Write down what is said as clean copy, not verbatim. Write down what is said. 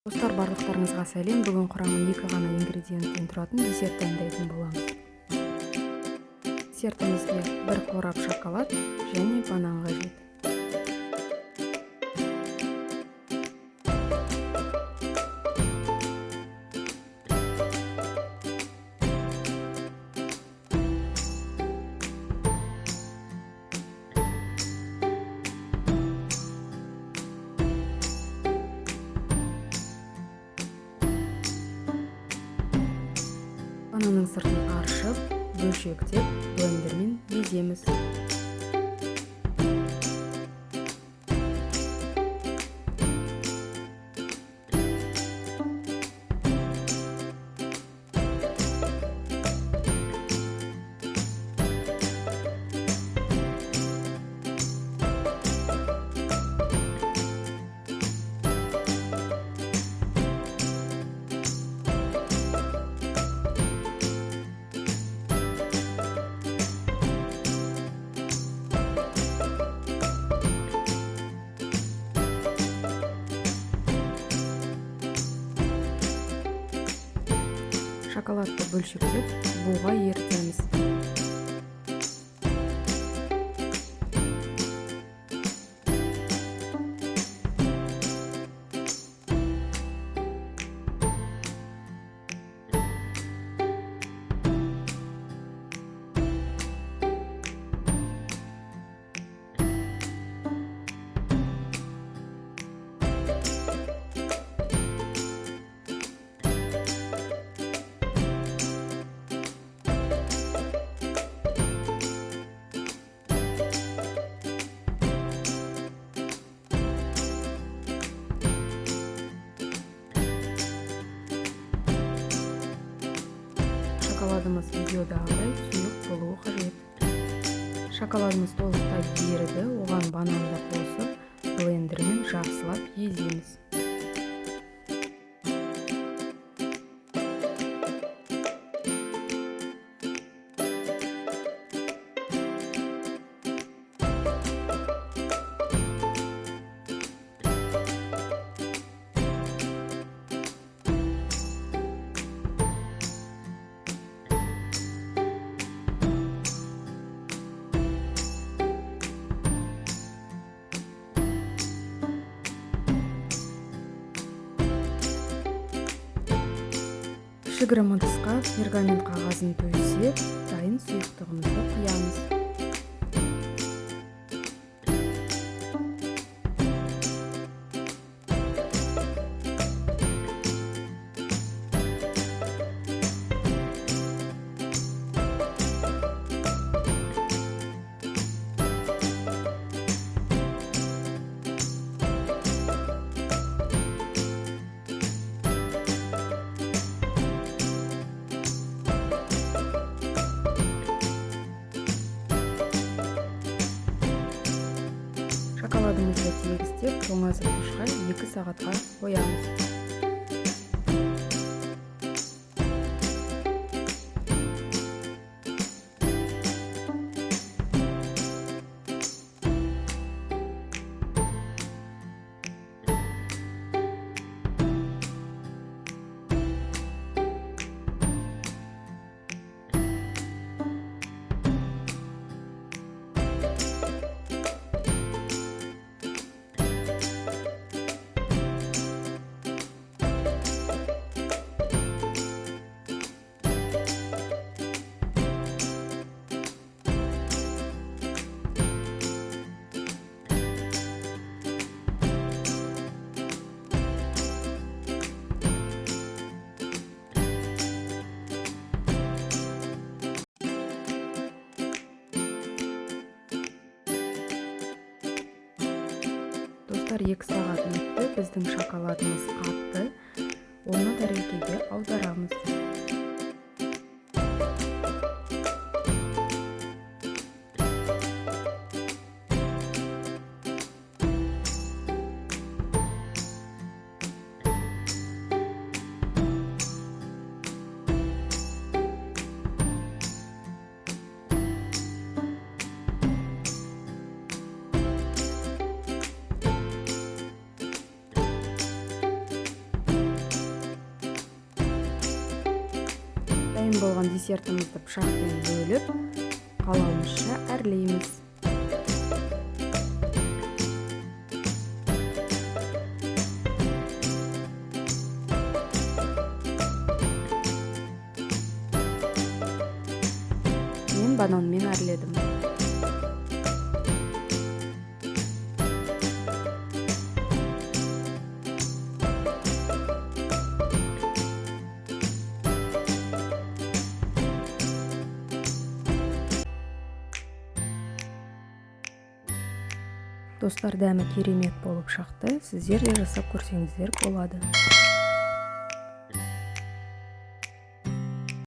Достар, барлықтарыңызға сәлем. Бүгін құрамы 2 ғана ингредиенттен тұратын десерт дайындайтын боламыз. Десертімізге 1 қорап шоколад және банан қажет. Бананның сыртын аршып, бөлшектеп, блендермен беземіз. Шоколадты бөлшектеп, буға ерітеміз. Шоколадымыз видеодағыдай сұйық болуы қажет. Шоколадымыз толықтай еріді, оған бананды қосып, блендермен жақсылап еземіз. Кішігірім ыдысқа пергамент қағазын төсеп, дайын сұйықтығымызды құямыз. Шоколадымызды тегістеп, тоңазытқышқа 2 сағатқа қоямыз. Достар, 2 сағат өтті, біздің шоколадымыз қатты. Оны тәрелкеге аударамыз. дайын болған десертімізді пышақпен бөліп, қалауымызша әрлейміз. Мен бананмен әрледім. Достар, дәмі керемет болып шықты. Сіздер де жасап көрсеңіздер болады.